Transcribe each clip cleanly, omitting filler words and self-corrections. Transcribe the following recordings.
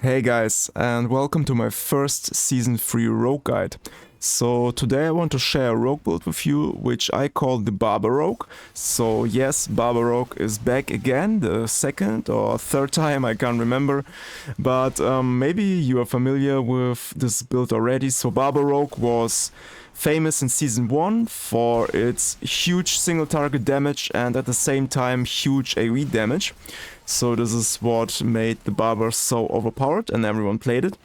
Hey guys, and welcome to my first Season 3 rogue guide. So today I want to share a rogue build with you, which I call the Barber rogue. So yes, Barber rogue is back again, the second or third time, I can't remember. But maybe you are familiar with this build already. So Barber rogue was famous in Season 1 for its huge single target damage and at the same time huge AoE damage. So this is what made the Barber so overpowered and everyone played it.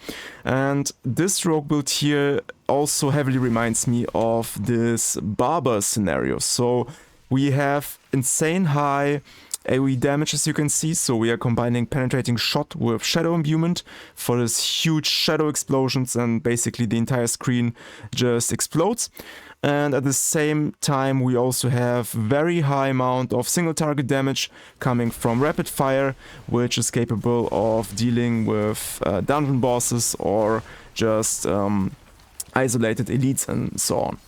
And this rogue build here also heavily reminds me of this Barber scenario. So we have insane high AoE damage, as you can see, so we are combining penetrating shot with shadow imbuement for this huge shadow explosions, and basically the entire screen just explodes. And at the same time we also have very high amount of single target damage coming from rapid fire, which is capable of dealing with dungeon bosses or just isolated elites and so on.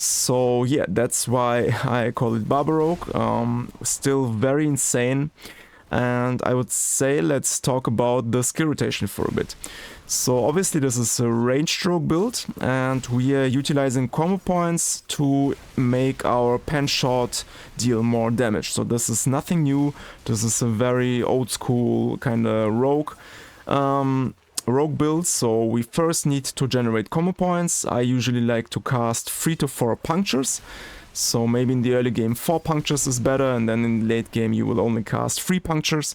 So yeah, that's why I call it Barber rogue. Still very insane, and I would say let's talk about the skill rotation for a bit. So obviously this is a ranged rogue build, and we are utilizing combo points to make our Penshot deal more damage. So this is nothing new, this is a very old school kind of rogue build. So we first need to generate combo points. I usually like to cast 3 to 4 punctures. So maybe in the early game 4 punctures is better, and then in the late game you will only cast 3 punctures.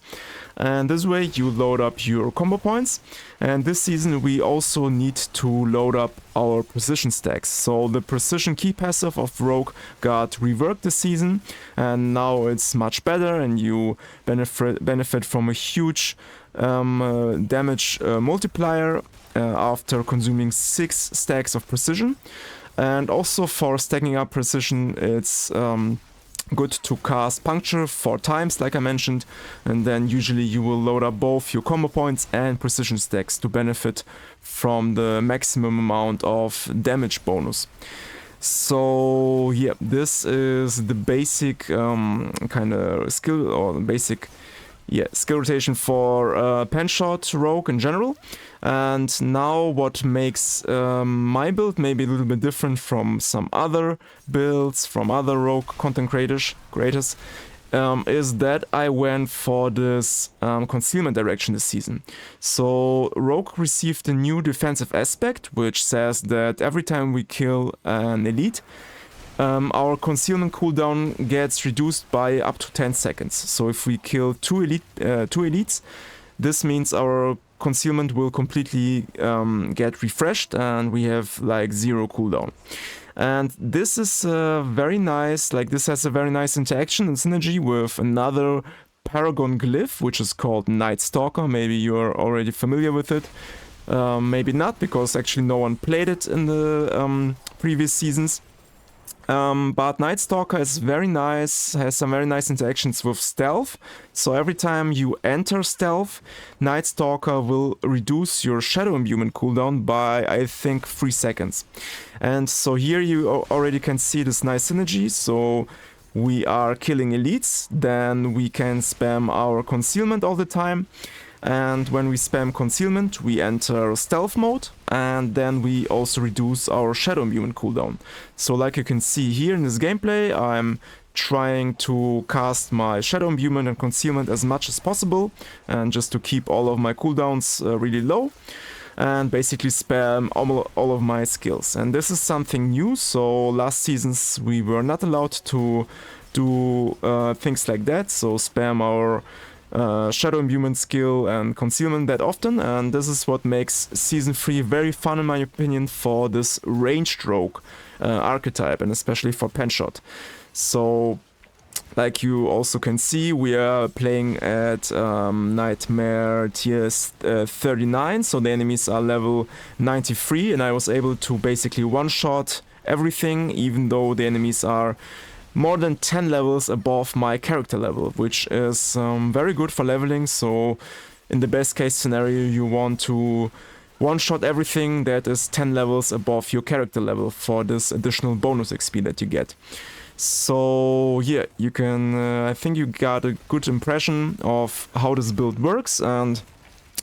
And this way you load up your combo points. And this season we also need to load up our precision stacks. So the precision key passive of Rogue got reworked this season, and now it's much better, and you benefit from a huge damage multiplier after consuming 6 stacks of precision. And also for stacking up precision, it's good to cast puncture 4 times, like I mentioned, and then usually you will load up both your combo points and precision stacks to benefit from the maximum amount of damage bonus. So yeah, this is the basic kind of skill, or basic skill rotation for Penshot rogue in general. And now what makes my build maybe a little bit different from some other builds, from other rogue content creators, is that I went for this concealment direction this season. So Rogue received a new defensive aspect, which says that every time we kill an elite, our concealment cooldown gets reduced by up to 10 seconds. So if we kill two elites, this means our concealment will completely get refreshed and we have like 0 cooldown. And this is very nice, this has a very nice interaction and synergy with another Paragon glyph, which is called Night Stalker. Maybe you're already familiar with it. Maybe not, because actually no one played it in the previous seasons. But Night Stalker is very nice, has some very nice interactions with stealth. So every time you enter stealth, Night Stalker will reduce your shadow imbuement cooldown by, I think, 3 seconds. And so here you already can see this nice synergy. So we are killing elites, then we can spam our concealment all the time. And when we spam concealment, we enter stealth mode, and then we also reduce our shadow imbuement cooldown. So like you can see here in this gameplay, I'm trying to cast my shadow imbuement and concealment as much as possible, and just to keep all of my cooldowns really low, and basically spam all of my skills. And this is something new, so last seasons we were not allowed to do things like that, so spam our shadow imbuement skill and concealment that often, and this is what makes Season 3 very fun in my opinion for this ranged rogue archetype, and especially for Penshot. So like you also can see, we are playing at Nightmare tier 39, so the enemies are level 93, and I was able to basically one-shot everything, even though the enemies are more than 10 levels above my character level, which is very good for leveling. So in the best case scenario, you want to one-shot everything that is 10 levels above your character level for this additional bonus XP that you get. So yeah, you can, I think you got a good impression of how this build works, and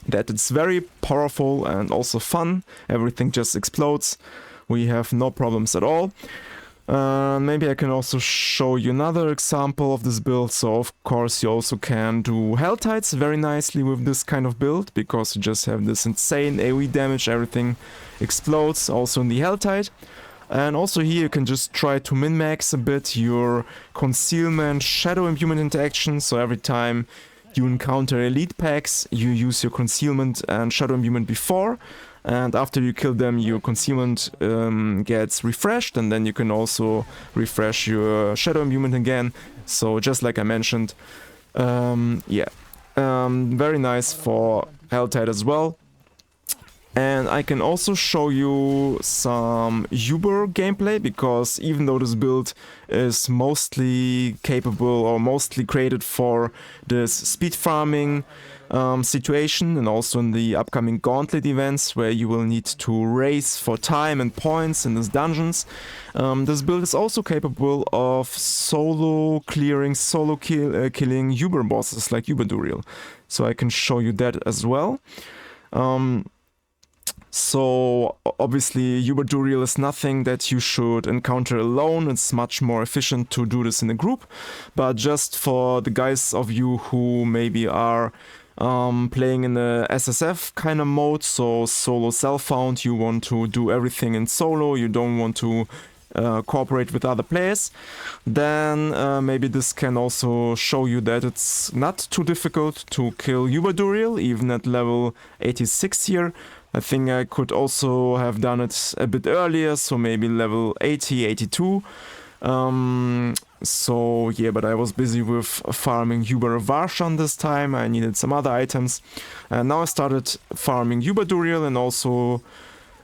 that it's very powerful and also fun. Everything just explodes. We have no problems at all. Maybe I can also show you another example of this build. So of course you also can do Hell Tides very nicely with this kind of build, because you just have this insane AoE damage, everything explodes also in the Hell Tide. And also here you can just try to min-max a bit your concealment shadow imbuement interaction. So every time you encounter elite packs, you use your concealment and shadow imbuement before, and after you kill them your concealment gets refreshed, and then you can also refresh your shadow imbuement again. So just like I mentioned, very nice for Helltide as well. And I can also show you some Uber gameplay, because even though this build is mostly capable or mostly created for this speed farming situation, and also in the upcoming Gauntlet events where you will need to race for time and points in these dungeons, this build is also capable of solo clearing, killing Uber bosses like Uber Duriel. So I can show you that as well. So obviously Uber Duriel is nothing that you should encounter alone. It's much more efficient to do this in a group. But just for the guys of you who maybe are playing in the SSF kind of mode, so solo self-found, you want to do everything in solo, you don't want to cooperate with other players, then maybe this can also show you that it's not too difficult to kill Uber Duriel, even at level 86 here. I think I could also have done it a bit earlier, so maybe level 80, 82. So yeah, but I was busy with farming Uber Varshan this time. I needed some other items. And now I started farming Uber Duriel and also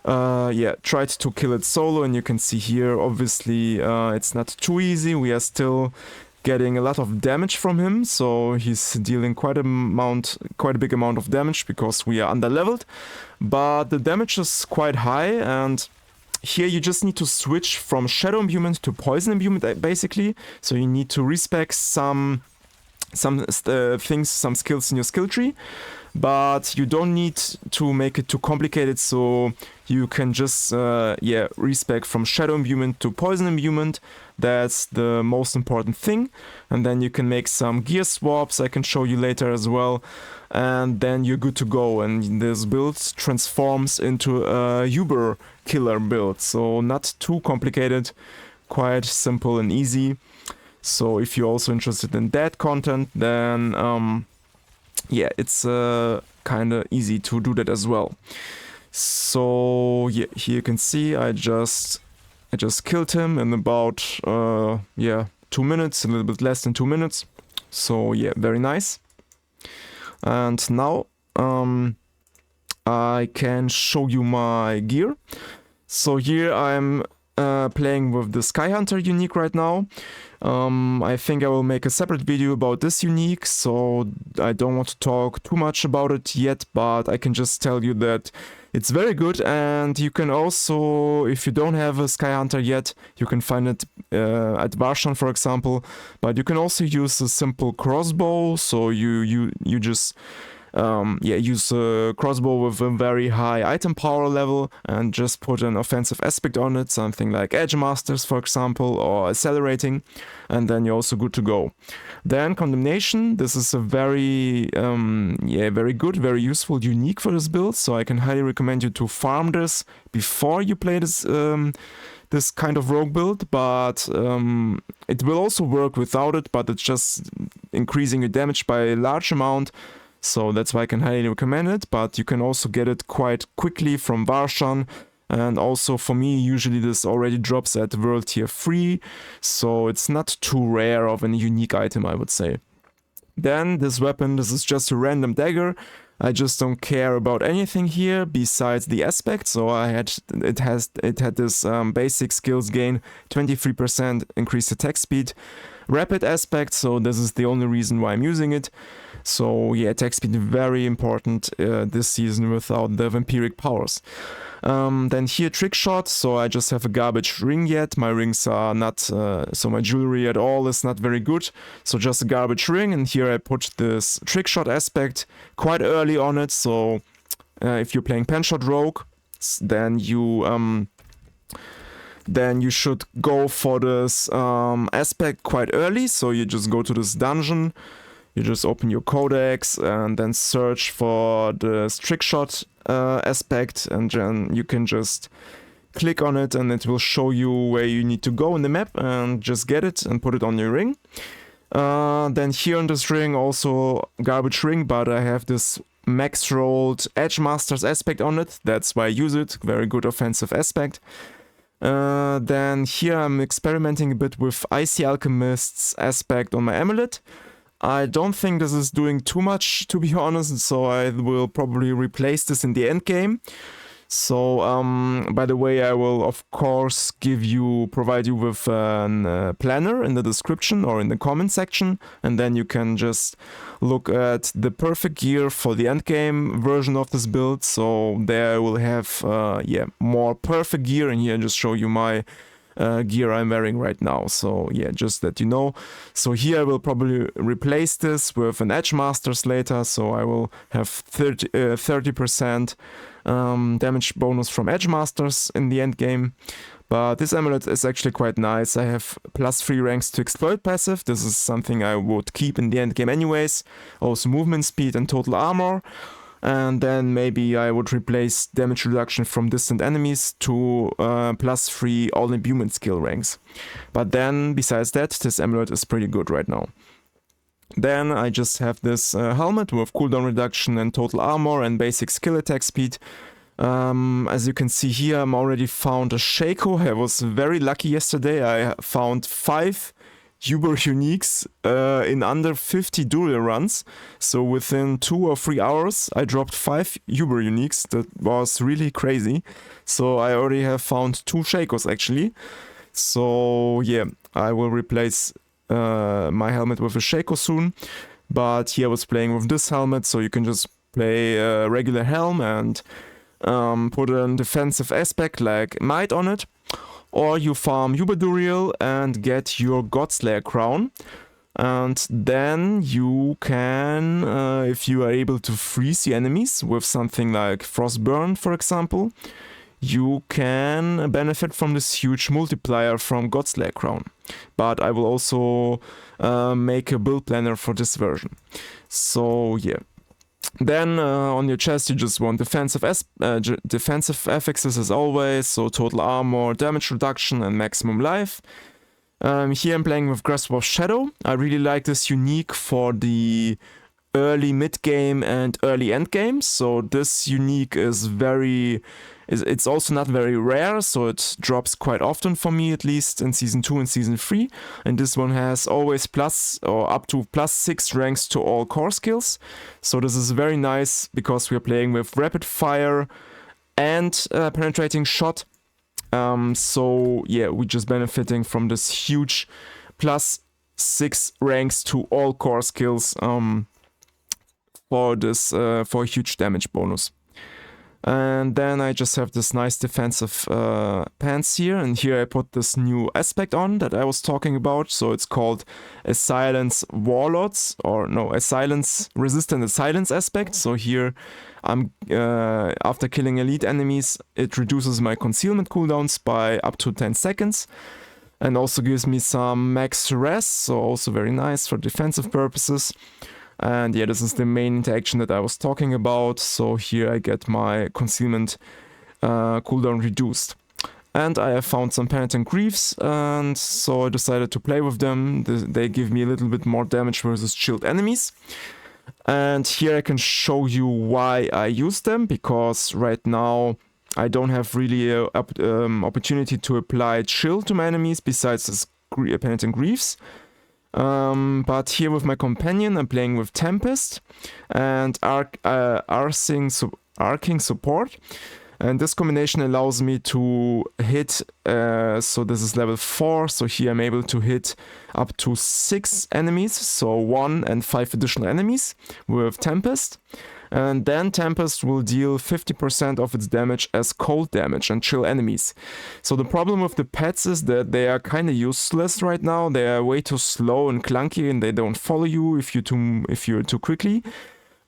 tried to kill it solo. And you can see here, obviously, it's not too easy. We are still getting a lot of damage from him, so he's dealing quite a big amount of damage because we are under-leveled, but the damage is quite high, and here you just need to switch from Shadow Imbuement to Poison Imbuement, basically. So you need to respec some skills in your skill tree, but you don't need to make it too complicated, so you can just respec from Shadow Imbuement to Poison Imbuement. That's the most important thing, and then you can make some gear swaps I can show you later as well, and then you're good to go, and this build transforms into a Uber killer build, so not too complicated, quite simple and easy. So if you're also interested in that content, then it's kind of easy to do that as well. So yeah, here you can see I just killed him in about 2 minutes, a little bit less than 2 minutes. So yeah, very nice. And now I can show you my gear. So here I'm playing with the Sky Hunter unique right now. I think I will make a separate video about this unique, so I don't want to talk too much about it yet, but I can just tell you that it's very good, and you can also, if you don't have a Sky Hunter yet, you can find it at Varshan, for example, but you can also use a simple crossbow, so you just use a crossbow with a very high item power level and just put an offensive aspect on it, something like Edge Masters, for example, or Accelerating, and then you're also good to go. Then Condemnation, this is a very good, very useful unique for this build, so I can highly recommend you to farm this before you play this this kind of rogue build, but it will also work without it, but it's just increasing your damage by a large amount. So that's why I can highly recommend it, but you can also get it quite quickly from Varshan, and also for me usually this already drops at World Tier 3, so it's not too rare of a unique item, I would say. Then this weapon, this is just a random dagger. I just don't care about anything here besides the aspect, so it had this basic skills gain, 23% increased attack speed, rapid aspect, so this is the only reason why I'm using it. So yeah, attack speed very important this season without the vampiric powers. Then here trick shot, so I just have a garbage ring yet. My rings are not, so my jewelry at all is not very good. So just a garbage ring, and here I put this trick shot aspect quite early on it. So if you're playing Penshot Rogue, then you should go for this aspect quite early. So you just go to this dungeon, you just open your codex and then search for the trick shot aspect, and then you can just click on it and it will show you where you need to go in the map, and just get it and put it on your ring. Then here on this ring, also garbage ring, but I have this max rolled Edge Masters aspect on it. That's why I use it. Very good offensive aspect. Then here I'm experimenting a bit with Icy Alchemist's aspect on my amulet. I don't think this is doing too much, to be honest, so I will probably replace this in the end game. So, by the way, I will of course provide you with a planner in the description or in the comment section, and then you can just look at the perfect gear for the end game version of this build. So there I will have more perfect gear, and here I just show you my gear I'm wearing right now. So yeah, just that you know. So here I will probably replace this with an Edge Masters later, so I will have 30% damage bonus from Edge Masters in the end game. But this amulet is actually quite nice. I have +3 ranks to exploit passive. This is something I would keep in the end game anyways. Also movement speed and total armor. And then maybe I would replace damage reduction from distant enemies to +3 all imbuement skill ranks. But then, besides that, this amulet is pretty good right now. Then I just have this helmet with cooldown reduction and total armor and basic skill attack speed. As you can see here, I'm already found a Shaco. I was very lucky yesterday. I found 5 Uber Uniques in under 50 Duriel runs. So within 2 or 3 hours, I dropped 5 Uber Uniques. That was really crazy. So I already have found 2 Shacos actually. So yeah, I will replace my helmet with a Shaco soon. But here I was playing with this helmet, so you can just play a regular helm and put a defensive aspect like Might on it. Or you farm Uber Duriel and get your Godslayer crown. And then you can, if you are able to freeze the enemies with something like Frostburn, for example, you can benefit from this huge multiplier from Godslayer crown. But I will also make a build planner for this version. So yeah. Then on your chest you just want defensive affixes as always, so total armor, damage reduction and maximum life. Here I'm playing with Grasp Shadow. I really like this unique for the early mid game and early end game. So this unique is it's also not very rare, so it drops quite often for me, at least in Season 2 and Season 3. And this one has always plus or up to +6 ranks to all core skills. So this is very nice because we are playing with rapid fire and penetrating shot. So yeah, we're just benefiting from this huge +6 ranks to all core skills for a huge damage bonus. And then I just have this nice defensive pants here, and here I put this new aspect on that I was talking about. So it's called a silence warlords, or no, a silence resistant a silence aspect. So here I'm after killing elite enemies, it reduces my concealment cooldowns by up to 10 seconds. And also gives me some max rest, so also very nice for defensive purposes. And yeah, this is the main interaction that I was talking about. So here I get my concealment cooldown reduced. And I have found some Penitent Greaves, and so I decided to play with them. They give me a little bit more damage versus shield enemies. And here I can show you why I use them, because right now I don't have really an opportunity to apply chill to my enemies besides this Penitent Greaves. But here with my companion, I'm playing with Tempest and Arcing Support. And this combination allows me to hit, so this is level 4, so here I'm able to hit up to 6 enemies, so 1 and 5 additional enemies with Tempest. And then Tempest will deal 50% of its damage as cold damage and chill enemies. So the problem with the pets is that they are kind of useless right now. They are way too slow and clunky and they don't follow you if you're too quickly.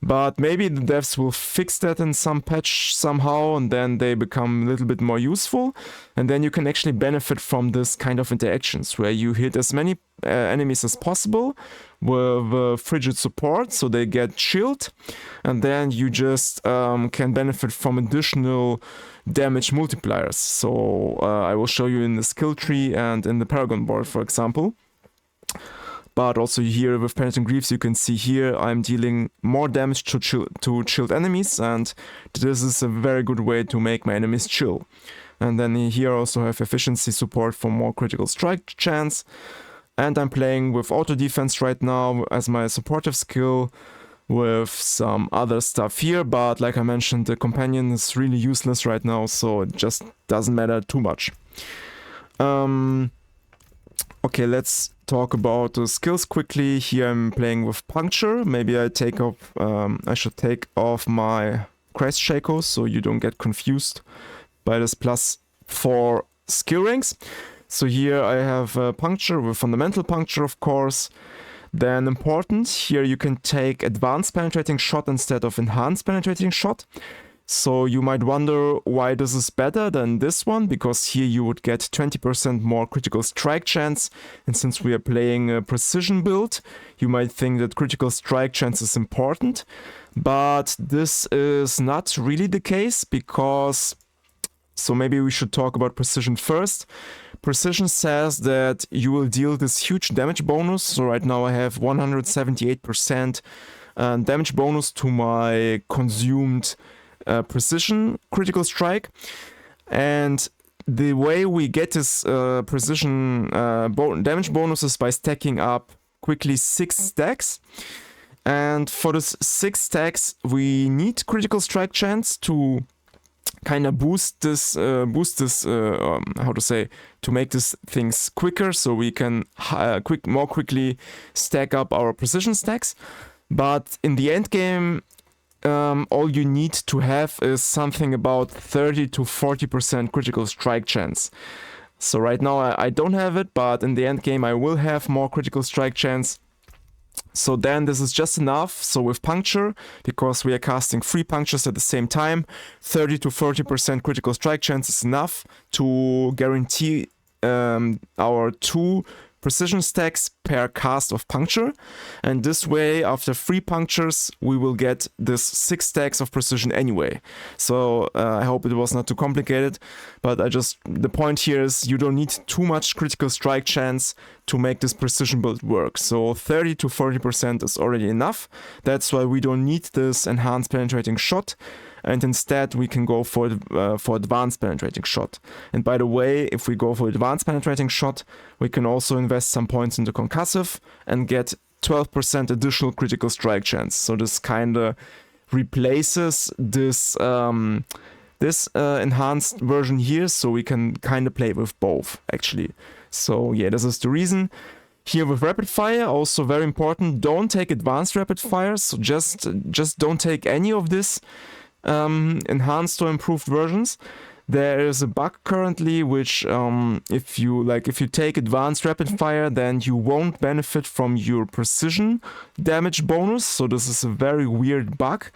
But maybe the devs will fix that in some patch somehow, and then they become a little bit more useful. And then you can actually benefit from this kind of interactions where you hit as many enemies as possible with frigid support, so they get chilled. And then you just can benefit from additional damage multipliers. So I will show you in the skill tree and in the Paragon board, for example. But also here with Penitent Greaves, you can see here I'm dealing more damage to chilled enemies, and this is a very good way to make my enemies chill. And then here I also have efficiency support for more critical strike chance. And I'm playing with auto defense right now as my supportive skill with some other stuff here, but like I mentioned, the companion is really useless right now, so it just doesn't matter too much. Okay, let's talk about the skills quickly. Here I'm playing with Puncture. Maybe I should take off my Crest Shakos so you don't get confused by this +4 skill ranks. So here I have Puncture with Fundamental Puncture, of course. Then important, here you can take Advanced Penetrating Shot instead of Enhanced Penetrating Shot. So you might wonder why this is better than this one, because here you would get 20% more critical strike chance, and since we are playing a precision build, you might think that critical strike chance is important, but this is not really the case, because, so maybe we should talk about precision first. Precision says that you will deal this huge damage bonus, so right now I have 178% damage bonus to my consumed precision critical strike, and the way we get this precision damage bonus is by stacking up quickly 6 stacks, and for this 6 stacks we need critical strike chance to kind of boost this how to say, to make these things quicker, so we can more quickly stack up our precision stacks. But in the end game, all you need to have is something about 30 to 40% critical strike chance. So right now I don't have it, but in the end game I will have more critical strike chance. So then this is just enough. So with Puncture, because we are casting 3 punctures at the same time, 30 to 40% critical strike chance is enough to guarantee our 2 precision stacks per cast of Puncture, and this way after 3 punctures we will get this 6 stacks of precision anyway. So I hope it was not too complicated, but the point here is you don't need too much critical strike chance to make this precision build work. So 30 to 40% is already enough. That's why we don't need this enhanced penetrating shot, and instead we can go for advanced penetrating shot. And by the way, if we go for advanced penetrating shot, we can also invest some points into concussive and get 12% additional critical strike chance. So this kind of replaces this enhanced version here, so we can kind of play with both actually. So yeah, this is the reason. Here with rapid fire, also very important, don't take advanced rapid fire, so just don't take any of this enhanced or improved versions. There is a bug currently which if you take advanced rapid fire, then you won't benefit from your precision damage bonus. So this is a very weird bug.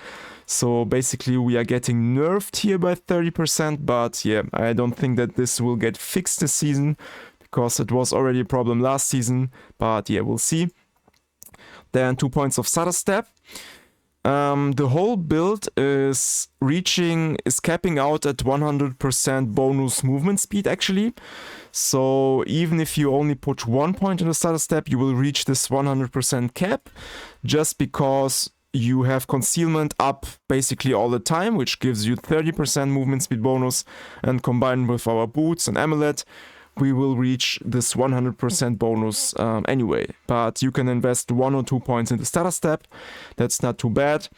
So basically we are getting nerfed here by 30%, but yeah, I don't think that this will get fixed this season, because it was already a problem last season, but yeah, we'll see. Then 2 points of Stutter Step. The whole build is capping out at 100% bonus movement speed actually. So even if you only put 1 point in the Stutter Step, you will reach this 100% cap, just because you have concealment up basically all the time, which gives you 30% movement speed bonus, and combined with our boots and amulet, we will reach this 100% bonus anyway. But you can invest 1 or 2 points in the Stutter Step, that's not too bad.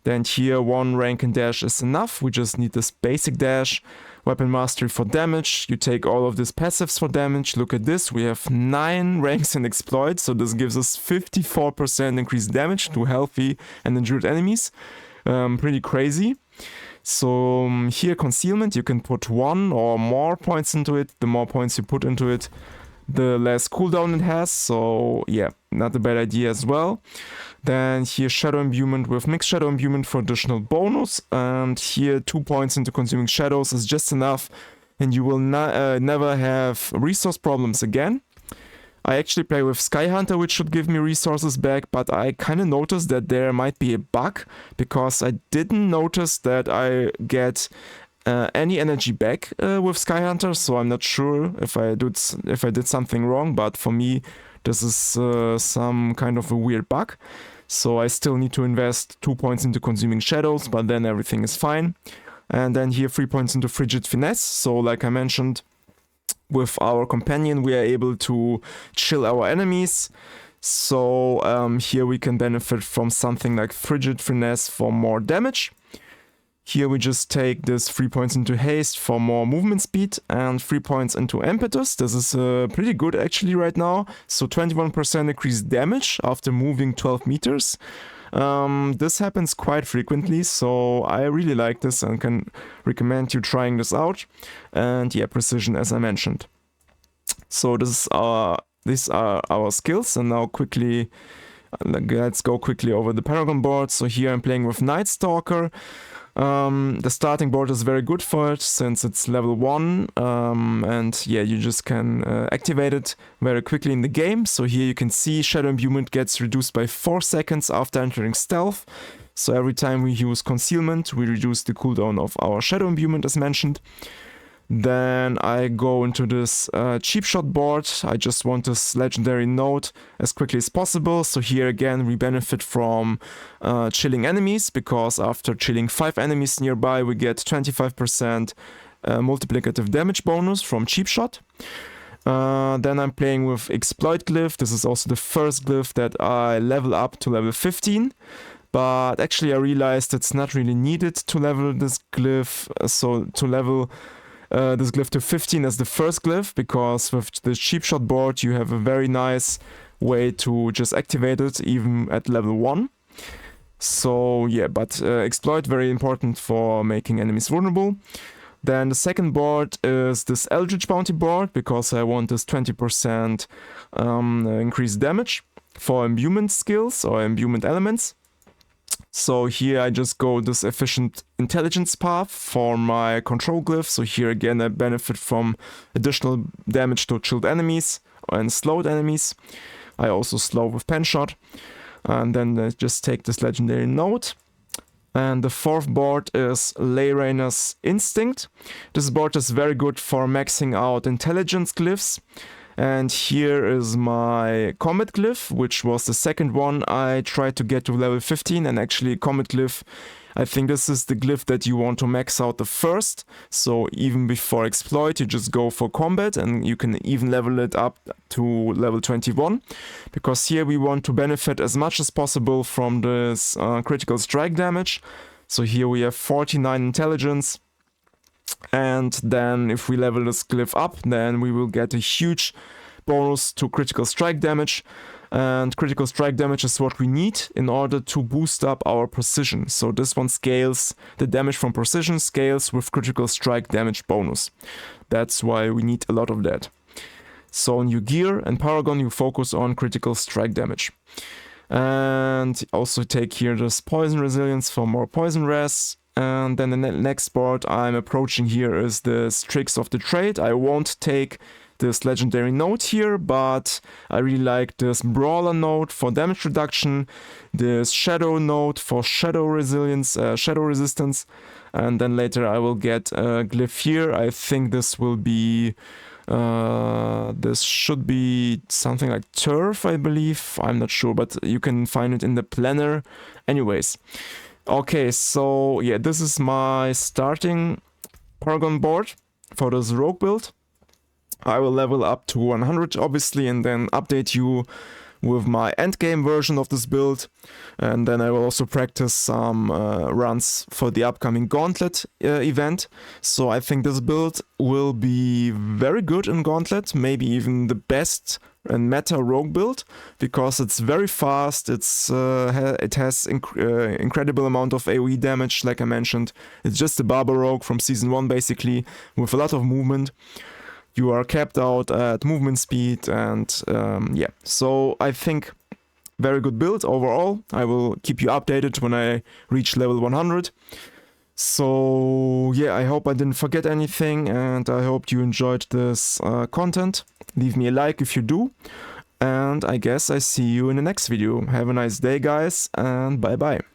Then here 1 rank and dash is enough. We just need this basic dash. Weapon mastery for damage. You take all of these passives for damage. Look at this. We have 9 ranks in exploit. So this gives us 54% increased damage to healthy and injured enemies. Pretty crazy. So here concealment, you can put 1 or more points into it. The more points you put into it, the less cooldown it has. So yeah, not a bad idea as well. Then here shadow imbuement with mixed shadow imbuement for additional bonus. And here 2 points into consuming shadows is just enough. And you will never have resource problems again. I actually play with Sky Hunter, which should give me resources back, but I kind of noticed that there might be a bug, because I didn't notice that I get any energy back with Sky Hunter, so I'm not sure if I did something wrong, but for me this is some kind of a weird bug. So I still need to invest 2 points into consuming shadows, but then everything is fine. And then here 3 points into frigid finesse. So like I mentioned, with our companion we are able to chill our enemies. So here we can benefit from something like frigid finesse for more damage. Here we just take this 3 points into haste for more movement speed and 3 points into impetus. This is pretty good actually right now. So 21% increased damage after moving 12 meters. This happens quite frequently, so I really like this and can recommend you trying this out. And yeah, precision as I mentioned. So these are our skills, and now quickly let's go quickly over the Paragon board. So here I'm playing with Night Stalker. The starting board is very good for it since it's level 1, and yeah, you just can activate it very quickly in the game. So here you can see shadow imbuement gets reduced by 4 seconds after entering stealth. So every time we use concealment, we reduce the cooldown of our shadow imbuement as mentioned. Then I go into this cheap shot board. I just want this legendary node as quickly as possible. So here again we benefit from chilling enemies, because after chilling 5 enemies nearby we get 25% multiplicative damage bonus from cheap shot. Then I'm playing with exploit glyph. This is also the first glyph that I level up to level 15. But actually I realized it's not really needed to level this glyph. So to level this glyph to 15 as the first glyph, because with the cheap shot board you have a very nice way to just activate it even at level 1. So yeah, but exploit very important for making enemies vulnerable. Then the second board is this Eldritch Bounty board, because I want this 20% increased damage for imbuement skills or imbuement elements. So here I just go this efficient intelligence path for my control glyph. So here again I benefit from additional damage to chilled enemies and slowed enemies. I also slow with Penshot. And then I just take this legendary node. And the fourth board is Ley Rainer's Instinct. This board is very good for maxing out intelligence glyphs. And here is my Comet Glyph, which was the second one I tried to get to level 15. And actually Comet Glyph, I think this is the glyph that you want to max out the first. So even before exploit, you just go for combat, and you can even level it up to level 21. Because here we want to benefit as much as possible from this critical strike damage. So here we have 49 intelligence. And then if we level this glyph up, then we will get a huge bonus to critical strike damage. And critical strike damage is what we need in order to boost up our precision. So this one scales, the damage from precision scales with critical strike damage bonus. That's why we need a lot of that. So in your gear and Paragon you focus on critical strike damage. And also take here this poison resilience for more poison res. And then the next board I'm approaching here is this Tricks of the Trade. I won't take this legendary node here, but I really like this Brawler node for damage reduction, this Shadow node for shadow resilience, shadow resistance, and then later I will get a glyph here. I think this will be, this should be something like Turf, I believe. I'm not sure, but you can find it in the planner. Anyways. Okay, so yeah, this is my starting Paragon board for this rogue build. I will level up to 100 obviously and then update you with my endgame version of this build, and then I will also practice some runs for the upcoming Gauntlet event. So I think this build will be very good in Gauntlet, maybe even the best and meta rogue build, because it's very fast, it has incredible amount of AoE damage, like I mentioned. It's just a Barber rogue from season 1 basically, with a lot of movement. You are capped out at movement speed, and yeah, so I think very good build overall. I will keep you updated when I reach level 100. So yeah, I hope I didn't forget anything, and I hope you enjoyed this content. Leave me a like if you do, and I guess I see you in the next video. Have a nice day, guys, and bye bye.